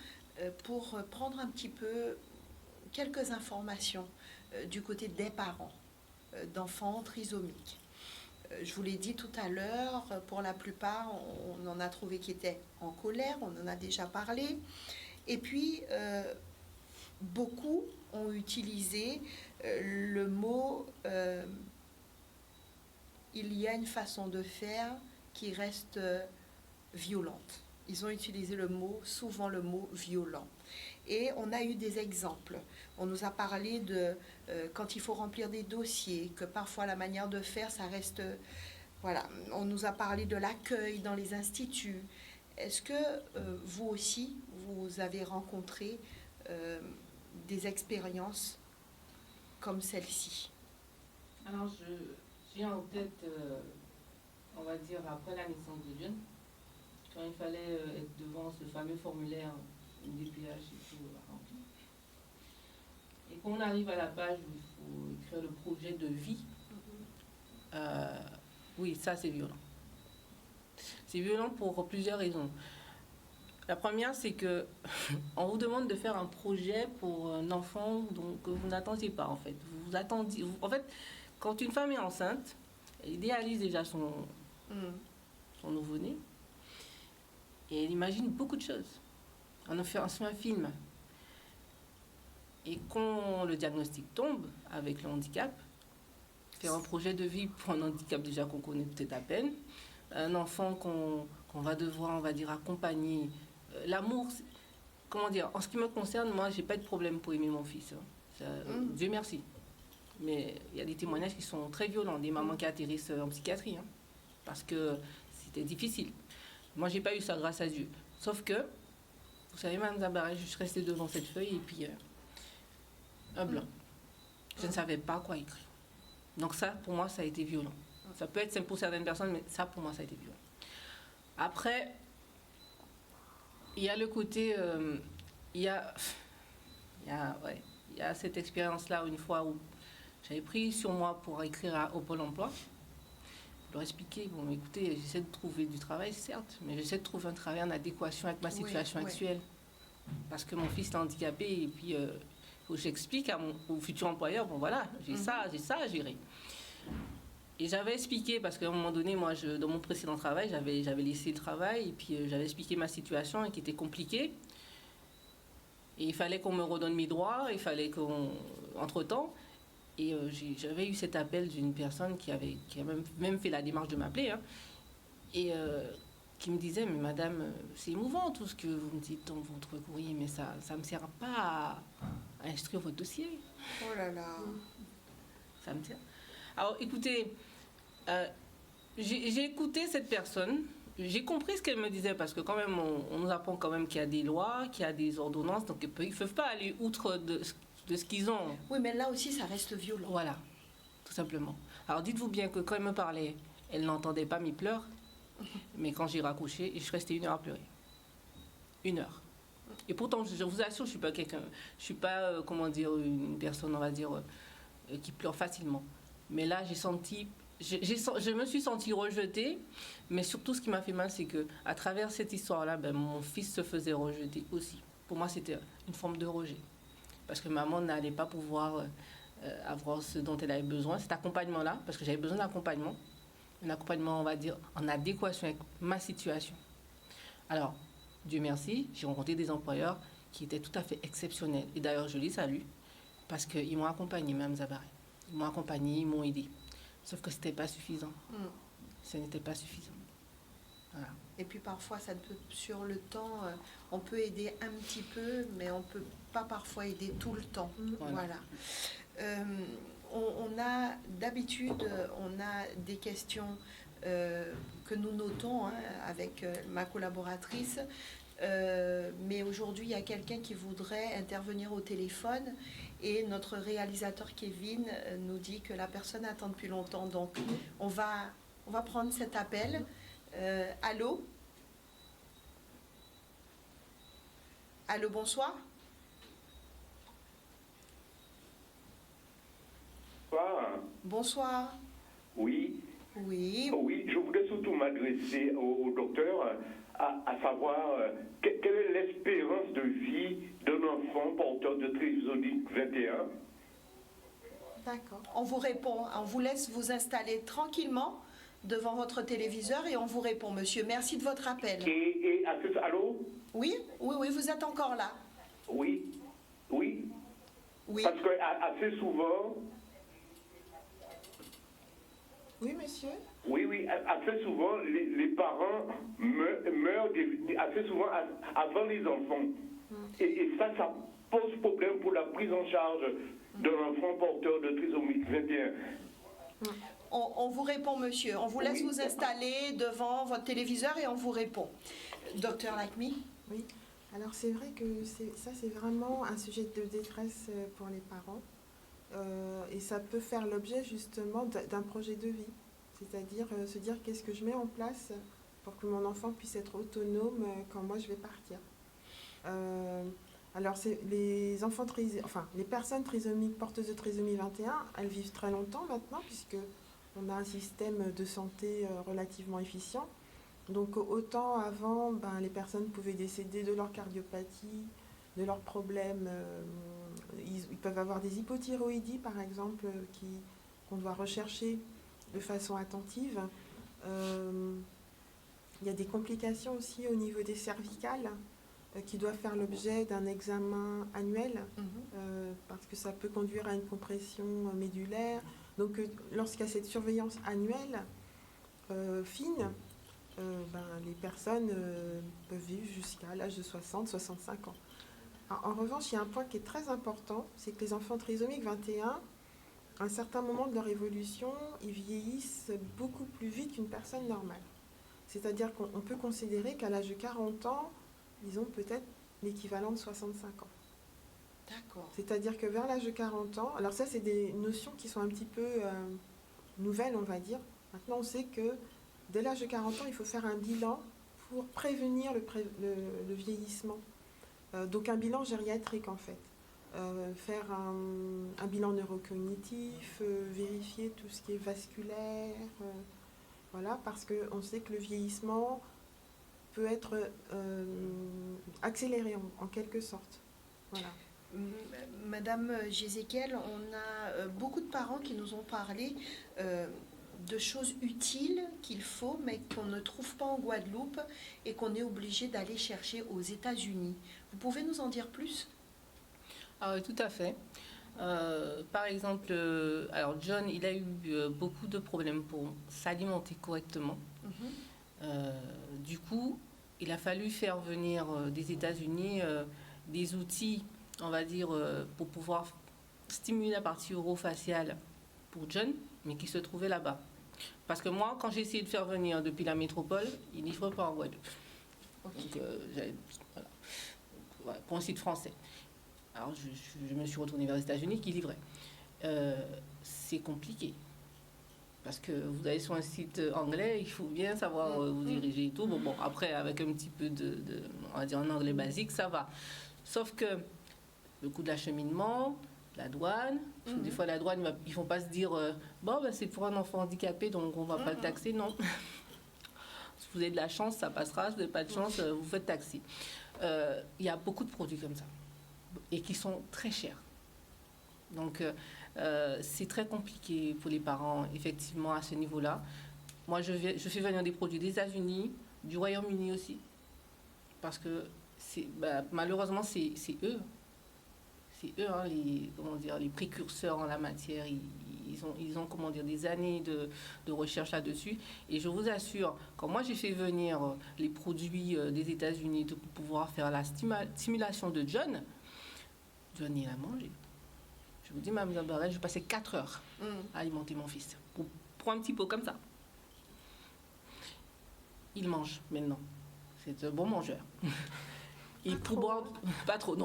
pour prendre un petit peu quelques informations du côté des parents d'enfants trisomiques. Je vous l'ai dit tout à l'heure, pour la plupart, on en a trouvé qui étaient en colère, on en a déjà parlé. Et puis, beaucoup ont utilisé le mot il y a une façon de faire qui reste violente. Ils ont utilisé souvent le mot violent. Et on a eu des exemples. On nous a parlé de quand il faut remplir des dossiers, que parfois la manière de faire, ça reste... Voilà. On nous a parlé de l'accueil dans les instituts. Est-ce que vous aussi, vous avez rencontré des expériences comme celle-ci? Alors, j'ai en tête, on va dire, après la naissance de John, quand il fallait être devant ce fameux formulaire DPH et tout rempli. Et quand on arrive à la page où il faut écrire le projet de vie, oui, ça c'est violent. C'est violent pour plusieurs raisons. La première, c'est que on vous demande de faire un projet pour un enfant que vous n'attendiez pas en fait. Vous attendiez. En fait, quand une femme est enceinte, elle idéalise déjà son nouveau-né et elle imagine beaucoup de choses. On fait un film. Et quand le diagnostic tombe avec le handicap, faire un projet de vie pour un handicap déjà qu'on connaît peut-être à peine, un enfant qu'on va devoir, on va dire, accompagner. L'amour, comment dire, en ce qui me concerne, moi, j'ai pas de problème pour aimer mon fils. Dieu merci. Mais il y a des témoignages qui sont très violents, des mamans qui atterrissent en psychiatrie, parce que c'était difficile. Moi, j'ai pas eu ça grâce à Dieu. Sauf que, vous savez, Mme Zabaré, je suis restée devant cette feuille et puis un blanc. Je ne savais pas quoi écrire. Donc ça, pour moi, ça a été violent. Ça peut être simple pour certaines personnes, mais ça, pour moi, ça a été violent. Après, il y a le côté... il y a cette expérience-là, une fois où j'avais pris sur moi pour écrire au Pôle emploi. Je leur expliquer, bon, écoutez, j'essaie de trouver du travail, certes, mais j'essaie de trouver un travail en adéquation avec ma situation actuelle. Parce que mon fils est handicapé et puis il faut que j'explique au futur employeur, bon voilà, j'ai ça à gérer. Et j'avais expliqué, parce qu'à un moment donné, moi, dans mon précédent travail, j'avais laissé le travail et puis j'avais expliqué ma situation et qui était compliquée. Et il fallait qu'on me redonne mes droits, il fallait entre-temps. Et j'avais eu cet appel d'une personne qui a même fait la démarche de m'appeler, et qui me disait, mais madame, c'est émouvant tout ce que vous me dites dans votre courrier, mais ça ne me sert pas à instruire votre dossier. Oh là là. Ça me sert. Alors écoutez, j'ai écouté cette personne, j'ai compris ce qu'elle me disait, parce que quand même, on nous apprend quand même qu'il y a des lois, qu'il y a des ordonnances, donc ils ne peuvent pas aller outre de ce qu'ils ont. Oui, mais là aussi, ça reste violent. Voilà, tout simplement. Alors dites-vous bien que quand elle me parlait, elle n'entendait pas mes pleurs, mais quand j'ai raccroché, je suis restée 1 heure à pleurer. 1 heure. Et pourtant, je vous assure, je suis pas une personne, on va dire, qui pleure facilement. Mais là, je me suis sentie rejetée, mais surtout ce qui m'a fait mal, c'est que à travers cette histoire-là, mon fils se faisait rejeter aussi. Pour moi, c'était une forme de rejet. Parce que maman n'allait pas pouvoir avoir ce dont elle avait besoin, cet accompagnement-là, parce que j'avais besoin d'accompagnement. Un accompagnement, on va dire, en adéquation avec ma situation. Alors, Dieu merci, j'ai rencontré des employeurs qui étaient tout à fait exceptionnels. Et d'ailleurs, je les salue, parce qu'ils m'ont accompagné, Mme Zabaré. Ils m'ont accompagné, ils m'ont aidé. Sauf que ce n'était pas suffisant. Ce n'était pas suffisant. Voilà. Et puis parfois, ça peut, sur le temps, on peut aider un petit peu, mais on ne peut pas parfois aider tout le temps. Voilà. On a d'habitude, on a des questions que nous notons avec ma collaboratrice. Mais aujourd'hui, il y a quelqu'un qui voudrait intervenir au téléphone et notre réalisateur Kevin nous dit que la personne attend depuis longtemps. Donc, on va prendre cet appel. Allô? Allô, bonsoir. Bonsoir. Bonsoir. Oui. Oui. Oui, je voulais surtout m'adresser au docteur à savoir quelle est l'espérance de vie d'un enfant porteur de trisomie 21. D'accord. On vous répond. On vous laisse vous installer tranquillement devant votre téléviseur et on vous répond, monsieur. Merci de votre appel. Allô? Oui, vous êtes encore là. Oui. Parce que assez souvent... Oui, monsieur. Oui, assez souvent, les parents meurent assez souvent avant les enfants. Et ça pose problème pour la prise en charge d'un enfant porteur de trisomie 21. On vous répond, monsieur. On vous laisse vous installer devant votre téléviseur et on vous répond. Docteur Lakmi? Oui. Alors, c'est vrai que c'est vraiment un sujet de détresse pour les parents. Et ça peut faire l'objet, justement, d'un projet de vie. C'est-à-dire se dire qu'est-ce que je mets en place pour que mon enfant puisse être autonome quand moi je vais partir. Alors, les personnes trisomiques, porteuses de trisomie 21, elles vivent très longtemps maintenant, puisque on a un système de santé relativement efficient. Donc, autant avant, les personnes pouvaient décéder de leur cardiopathie, de leurs problèmes. Ils peuvent avoir des hypothyroïdies, par exemple, qu'on doit rechercher de façon attentive. Il y a des complications aussi au niveau des cervicales qui doivent faire l'objet d'un examen annuel parce que ça peut conduire à une compression médulaire. Donc, lorsqu'il y a cette surveillance annuelle fine, les personnes peuvent vivre jusqu'à l'âge de 60-65 ans. En revanche, il y a un point qui est très important, c'est que les enfants trisomiques 21, à un certain moment de leur évolution, ils vieillissent beaucoup plus vite qu'une personne normale. C'est-à-dire qu'on peut considérer qu'à l'âge de 40 ans, ils ont peut-être l'équivalent de 65 ans. D'accord. C'est-à-dire que vers l'âge de 40 ans, alors ça c'est des notions qui sont un petit peu nouvelles, on va dire. Maintenant on sait que dès l'âge de 40 ans, il faut faire un bilan pour prévenir le vieillissement. Donc un bilan gériatrique en fait. Faire un bilan neurocognitif, vérifier tout ce qui est vasculaire, voilà, parce qu'on sait que le vieillissement peut être accéléré en quelque sorte. Voilà. Madame Jézéchiel, on a beaucoup de parents qui nous ont parlé de choses utiles qu'il faut, mais qu'on ne trouve pas en Guadeloupe et qu'on est obligé d'aller chercher aux États-Unis. Vous pouvez nous en dire plus ? Ah oui, tout à fait. Par exemple, alors John, il a eu beaucoup de problèmes pour s'alimenter correctement. Du coup, il a fallu faire venir des États-Unis des outils, on va dire, pour pouvoir stimuler la partie orofaciale pour John, mais qui se trouvait là-bas. Parce que moi, quand j'ai essayé de faire venir depuis la métropole, il ne livre pas en Guadeloupe. Okay. Donc, voilà, pour un site français. Alors, je me suis retournée vers les États-Unis qui livraient. C'est compliqué. Parce que vous allez sur un site anglais, il faut bien savoir vous diriger et tout. Bon, après, avec un petit peu on va dire un anglais basique, ça va. Sauf que le coût de l'acheminement, la douane. Parce que des fois, la douane, ils ne vont pas se dire bon, ben, c'est pour un enfant handicapé, donc on ne va pas le taxer. Non. Si vous avez de la chance, ça passera. Si vous n'avez pas de chance, vous faites taxer. Il y a beaucoup de produits comme ça et qui sont très chers. Donc, c'est très compliqué pour les parents, effectivement, à ce niveau-là. Moi, je fais venir des produits des États-Unis, du Royaume-Uni aussi, parce que malheureusement, c'est eux. C'est eux, hein, les précurseurs en la matière. Ils ont comment dire, des années de recherche là-dessus. Et je vous assure, quand moi j'ai fait venir les produits des États-Unis pour pouvoir faire la stimulation de John, il a mangé. Je vous dis, Mme Zabarel, je passais 4 heures à alimenter mon fils pour un petit pot comme ça. Il mange maintenant. C'est un bon mangeur. Et pour boire, pas trop.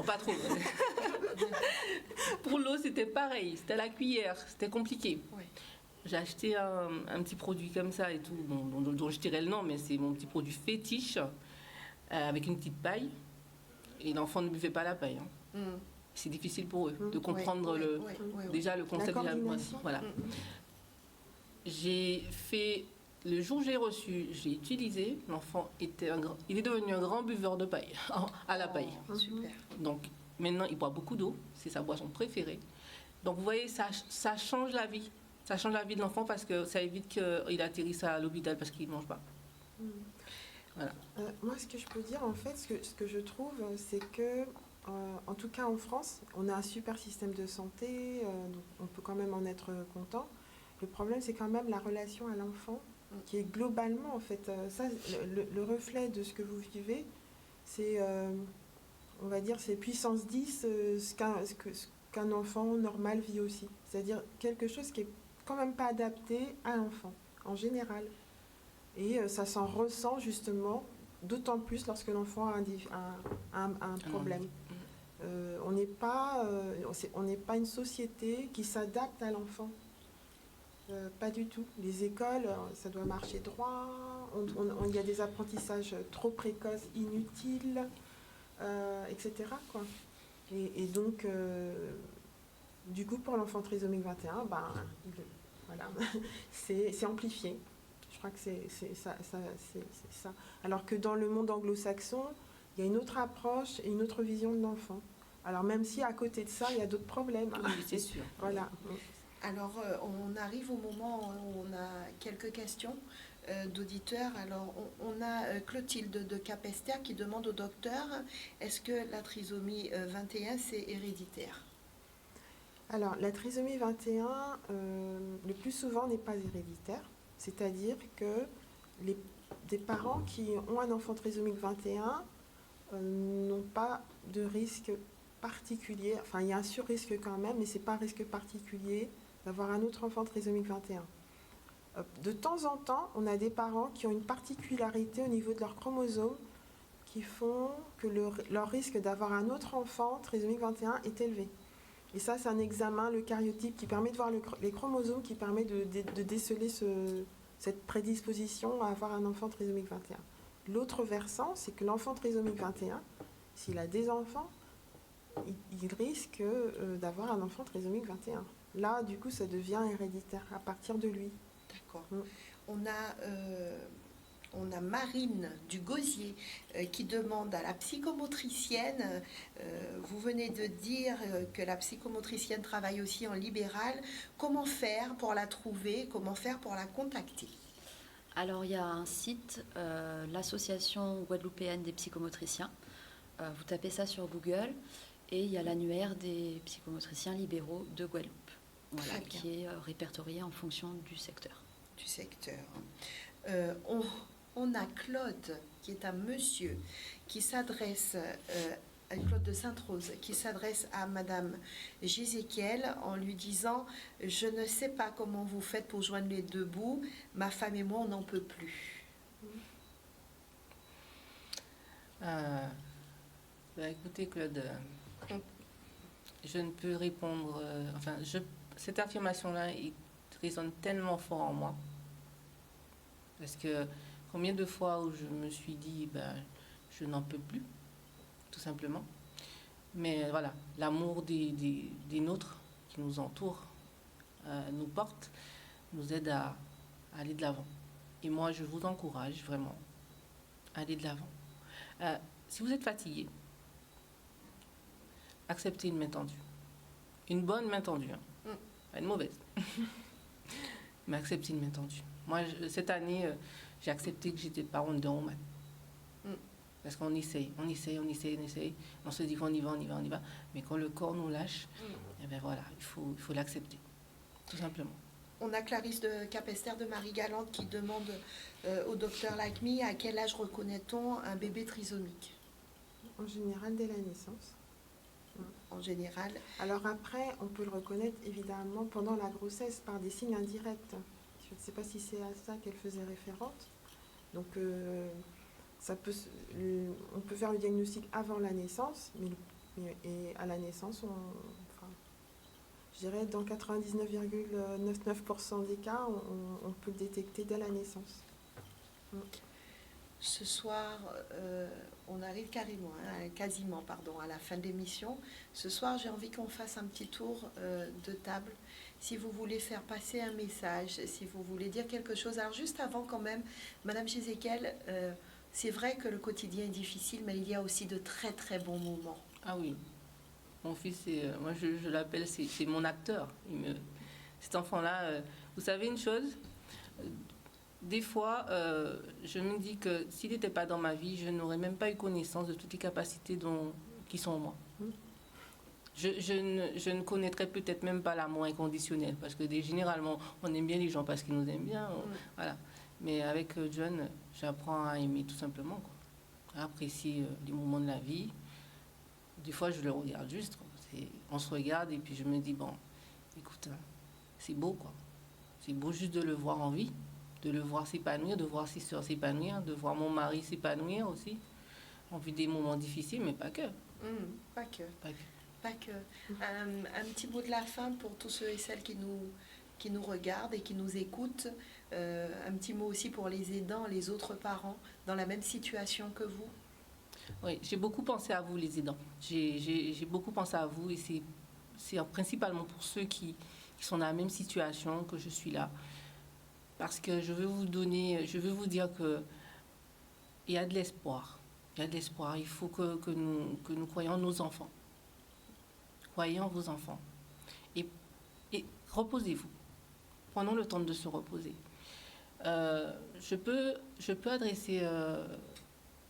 Pour l'eau, c'était pareil. C'était à la cuillère. C'était compliqué. Oui. J'ai acheté un petit produit comme ça et tout, dont je dirais le nom, mais c'est mon petit produit fétiche, avec une petite paille. Et l'enfant ne buvait pas la paille. Hein. C'est difficile pour eux de comprendre déjà le concept de la boisson. Voilà. J'ai fait, le jour où j'ai reçu, j'ai utilisé, l'enfant il est devenu un grand buveur de paille, à la paille. Super. Donc maintenant il boit beaucoup d'eau, c'est sa boisson préférée. Donc vous voyez, ça change la vie. Ça change la vie de l'enfant parce que ça évite qu'il atterrisse à l'hôpital parce qu'il ne mange pas. Voilà. Moi, ce que je peux dire, en fait, ce que je trouve, c'est que, en tout cas en France, on a un super système de santé, donc on peut quand même en être content. Le problème, c'est quand même la relation à l'enfant, qui est globalement, en fait, ça, le reflet de ce que vous vivez, c'est, on va dire, c'est puissance 10, ce qu'un enfant normal vit aussi. C'est-à-dire quelque chose qui est quand même pas adapté à l'enfant, en général. Et ça s'en ressent justement, d'autant plus lorsque l'enfant a un problème. On n'est pas une société qui s'adapte à l'enfant. Pas du tout. Les écoles, ça doit marcher droit. Il y a des apprentissages trop précoces, inutiles, etc. quoi. Et donc, du coup, pour l'enfant trisomique 21, voilà, c'est amplifié. Je crois que c'est ça. Alors que dans le monde anglo-saxon, il y a une autre approche et une autre vision de l'enfant. Alors même si à côté de ça, il y a d'autres problèmes. Oui, c'est sûr. Voilà. Alors, on arrive au moment où on a quelques questions d'auditeurs. Alors, on a Clotilde de Capester qui demande au docteur, est-ce que la trisomie 21, c'est héréditaire ? Alors, la trisomie 21, le plus souvent, n'est pas héréditaire. C'est-à-dire que des parents qui ont un enfant trisomique 21 n'ont pas de risque particulier. Enfin, il y a un sur-risque quand même, mais ce n'est pas un risque particulier d'avoir un autre enfant trisomique 21. De temps en temps, on a des parents qui ont une particularité au niveau de leurs chromosomes qui font que leur risque d'avoir un autre enfant trisomique 21 est élevé. Et ça, c'est un examen, le karyotype, qui permet de voir les chromosomes, qui permet de déceler cette prédisposition à avoir un enfant trisomique 21. L'autre versant, c'est que l'enfant trisomique 21, s'il a des enfants, il risque d'avoir un enfant trisomique 21. Là, du coup, ça devient héréditaire à partir de lui. D'accord. On a Marine du Gosier qui demande à la psychomotricienne, vous venez de dire que la psychomotricienne travaille aussi en libéral, comment faire pour la trouver, comment faire pour la contacter ? Alors, il y a un site, l'association guadeloupéenne des psychomotriciens. Vous tapez ça sur Google et il y a l'annuaire des psychomotriciens libéraux de Guadeloupe, voilà, qui est répertorié en fonction du secteur. Du secteur. On a Claude, qui est un monsieur, qui s'adresse, Claude de Sainte-Rose, qui s'adresse à Madame Gézéchiel en lui disant « Je ne sais pas comment vous faites pour joindre les deux bouts, ma femme et moi, on n'en peut plus. » Écoutez, Claude, je ne peux répondre... cette affirmation-là, il résonne tellement fort en moi. Parce que combien de fois où je me suis dit, je n'en peux plus, tout simplement. Mais voilà, l'amour des nôtres qui nous entourent, nous portent, nous aident à aller de l'avant. Et moi, je vous encourage vraiment à aller de l'avant. Si vous êtes fatigué, acceptez une main tendue. Une bonne main tendue, hein. Pas une mauvaise. Mais acceptez une main tendue. Moi, cette année, j'ai accepté que j'étais pas Wonder Woman. Parce qu'on essaye. On se dit qu'on y va. Mais quand le corps nous lâche, eh bien voilà, il faut l'accepter. Tout simplement. On a Clarisse de Capester de Marie-Galante qui demande au docteur Lacmi à quel âge reconnaît-on un bébé trisomique? En général, dès la naissance. En général. Alors après, on peut le reconnaître évidemment pendant la grossesse par des signes indirects. Je ne sais pas si c'est à ça qu'elle faisait référence. Donc, on peut faire le diagnostic avant la naissance, et à la naissance, je dirais dans 99,99% des cas, on peut le détecter dès la naissance. Ce soir, on arrive quasiment à la fin de l'émission. Ce soir, j'ai envie qu'on fasse un petit tour de table. Si vous voulez faire passer un message, si vous voulez dire quelque chose. Alors juste avant quand même, Madame Jézéchiel, c'est vrai que le quotidien est difficile, mais il y a aussi de très très bons moments. Ah oui. Mon fils, moi je l'appelle, c'est mon acteur. Cet enfant-là, vous savez une chose, des fois, je me dis que s'il n'était pas dans ma vie, je n'aurais même pas eu connaissance de toutes les capacités qui sont en moi. Je ne connaîtrais peut-être même pas l'amour inconditionnel, parce que généralement, on aime bien les gens parce qu'ils nous aiment bien. Voilà. Mais avec John, j'apprends à aimer tout simplement, quoi. À apprécier les moments de la vie. Des fois, je le regarde juste, quoi. On se regarde et puis je me dis, bon, écoute, c'est beau, quoi. C'est beau juste de le voir en vie, de le voir s'épanouir, de voir ses soeurs s'épanouir, de voir mon mari s'épanouir aussi. On vit des moments difficiles, mais pas que. Pas que. Un petit mot de la fin pour tous ceux et celles qui nous regardent et qui nous écoutent. Un petit mot aussi pour les aidants, les autres parents, dans la même situation que vous. Oui, j'ai beaucoup pensé à vous, les aidants. J'ai beaucoup pensé à vous et c'est principalement pour ceux qui sont dans la même situation que je suis là. Parce que je veux vous dire qu'il y a de l'espoir. Il y a de l'espoir. Il faut que nous croyions en nos enfants. Croyez en vos enfants. Et reposez-vous. Prenons le temps de se reposer. Je peux adresser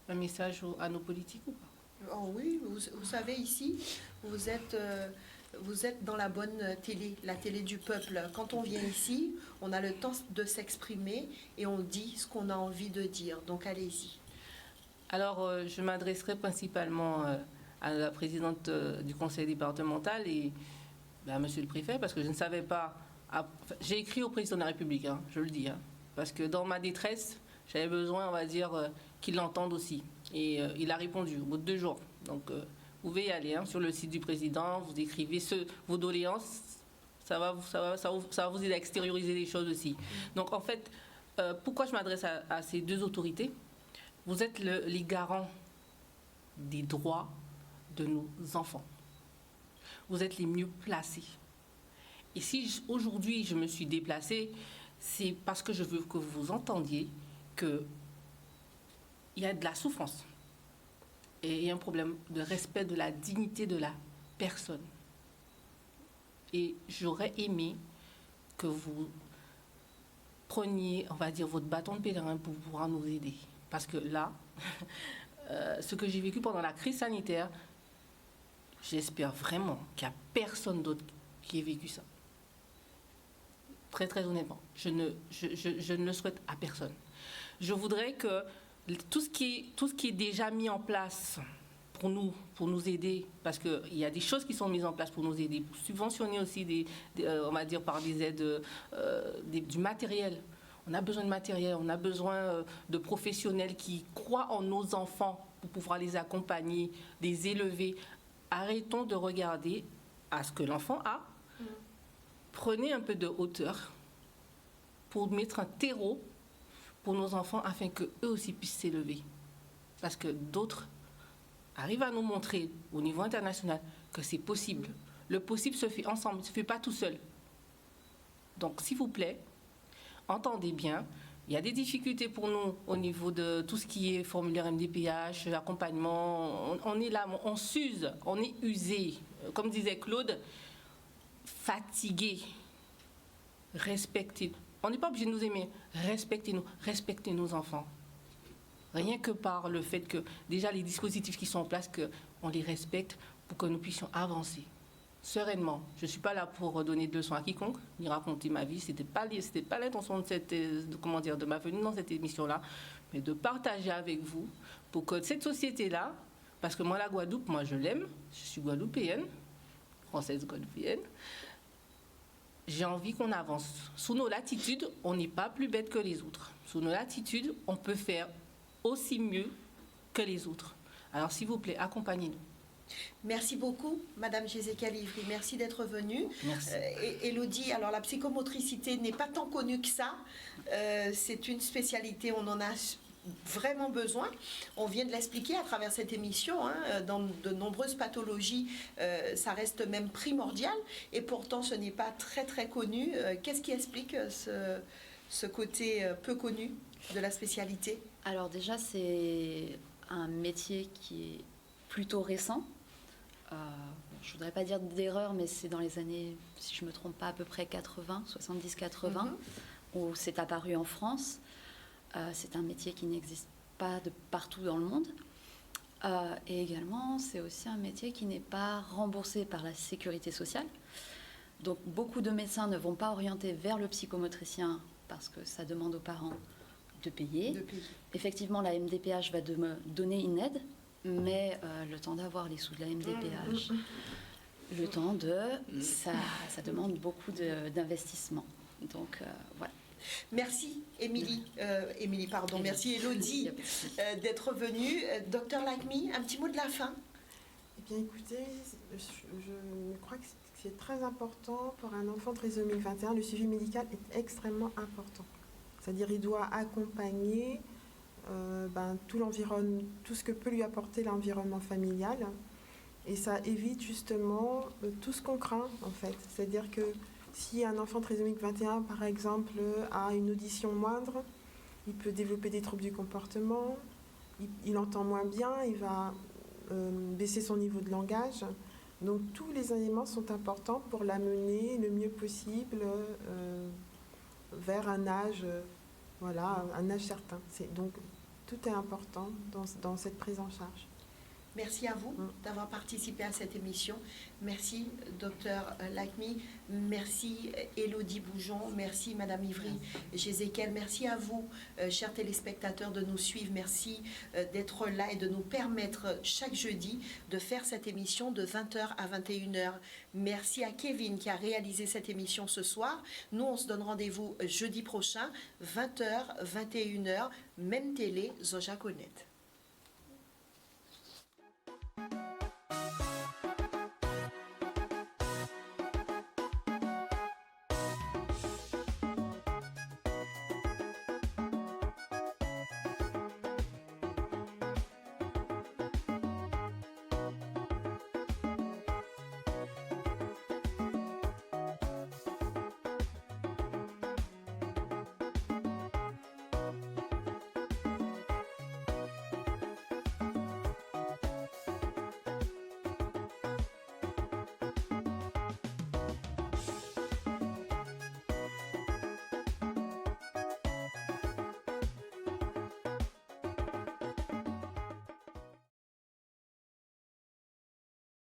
un message à nos politiques ou pas? Oh oui, vous savez, ici, vous êtes dans la bonne télé, la télé du peuple. Quand on vient ici, on a le temps de s'exprimer et on dit ce qu'on a envie de dire. Donc allez-y. Alors, je m'adresserai principalement à la présidente du conseil départemental et à monsieur le préfet, parce que je ne savais pas... J'ai écrit au président de la République, hein, je le dis, hein, parce que dans ma détresse, j'avais besoin, on va dire, qu'il l'entende aussi. Et il a répondu au bout de 2 jours. Donc, vous pouvez y aller, hein, sur le site du président, vous écrivez vos doléances, ça va vous aider à extérioriser les choses aussi. Donc, en fait, pourquoi je m'adresse à ces 2 autorités? Vous êtes les garants des droits de nos enfants. Vous êtes les mieux placés. Et si aujourd'hui je me suis déplacée, c'est parce que je veux que vous entendiez qu'il y a de la souffrance et il y a un problème de respect de la dignité de la personne. Et j'aurais aimé que vous preniez, on va dire, votre bâton de pèlerin pour pouvoir nous aider. Parce que là, ce que j'ai vécu pendant la crise sanitaire, j'espère vraiment qu'il n'y a personne d'autre qui ait vécu ça. Très, très honnêtement. Je ne le souhaite à personne. Je voudrais que tout ce qui est déjà mis en place pour nous aider, parce qu'il y a des choses qui sont mises en place pour nous aider, pour subventionner aussi on va dire par des aides, du matériel. On a besoin de matériel, on a besoin de professionnels qui croient en nos enfants pour pouvoir les accompagner, les élever. Arrêtons de regarder à ce que l'enfant a. Prenez un peu de hauteur pour mettre un terreau pour nos enfants afin qu'eux aussi puissent s'élever. Parce que d'autres arrivent à nous montrer au niveau international que c'est possible. Le possible se fait ensemble, il ne se fait pas tout seul. Donc, s'il vous plaît, entendez bien. Il y a des difficultés pour nous au niveau de tout ce qui est formulaire MDPH, accompagnement. On est là, on s'use, on est usé. Comme disait Claude, fatigué. Respectez. On n'est pas obligé de nous aimer. Respectez-nous. Respectez nos enfants. Rien que par le fait que déjà les dispositifs qui sont en place, qu'on les respecte pour que nous puissions avancer sereinement. Je ne suis pas là pour donner de leçons à quiconque, ni raconter ma vie. Ce n'était pas l'intention de ma venue dans cette émission-là, mais de partager avec vous pour que cette société-là, parce que moi, la Guadeloupe, moi, je l'aime, je suis guadeloupéenne, française guadeloupéenne, j'ai envie qu'on avance. Sous nos latitudes, on n'est pas plus bête que les autres. Sous nos latitudes, on peut faire aussi mieux que les autres. Alors, s'il vous plaît, accompagnez-nous. Merci beaucoup, Madame Jézéchiel Ivry. Merci d'être venue. Merci. Élodie, alors la psychomotricité n'est pas tant connue que ça. C'est une spécialité, on en a vraiment besoin. On vient de l'expliquer à travers cette émission. Dans de nombreuses pathologies, ça reste même primordial. Et pourtant, ce n'est pas très, très connu. Qu'est-ce qui explique ce côté peu connu de la spécialité? Alors déjà, c'est un métier qui est plutôt récent. Je ne voudrais pas dire d'erreur, mais c'est dans les années, si je ne me trompe pas, à peu près 80, 70-80, où c'est apparu en France. C'est un métier qui n'existe pas de partout dans le monde. Et également, c'est aussi un métier qui n'est pas remboursé par la sécurité sociale. Donc beaucoup de médecins ne vont pas orienter vers le psychomotricien parce que ça demande aux parents de payer. Effectivement, la MDPH va donner une aide, mais le temps d'avoir les sous de la MDPH, le temps ça demande beaucoup d'investissement. Donc voilà. Merci Émilie, merci Élodie d'être venue. Docteur Like-Me, un petit mot de la fin. Eh bien écoutez, je crois que c'est très important pour un enfant trisomie 21, le suivi médical est extrêmement important. C'est-à-dire il doit accompagner tout ce que peut lui apporter l'environnement familial. Et ça évite justement tout ce qu'on craint en fait. C'est-à-dire que si un enfant trisomique 21, par exemple, a une audition moindre, il peut développer des troubles du comportement, il entend moins bien, il va baisser son niveau de langage. Donc tous les éléments sont importants pour l'amener le mieux possible vers un âge, un âge certain. Donc tout est important dans cette prise en charge. Merci à vous d'avoir participé à cette émission. Merci, docteur Like-Me. Merci, Élodie Boujon. Merci, Madame Ivry Jézéchiel. Merci à vous, chers téléspectateurs, de nous suivre. Merci d'être là et de nous permettre chaque jeudi de faire cette émission de 20h à 21h. Merci à Kevin qui a réalisé cette émission ce soir. Nous, on se donne rendez-vous jeudi prochain, 20h, 21h, même télé, Zoja Connect.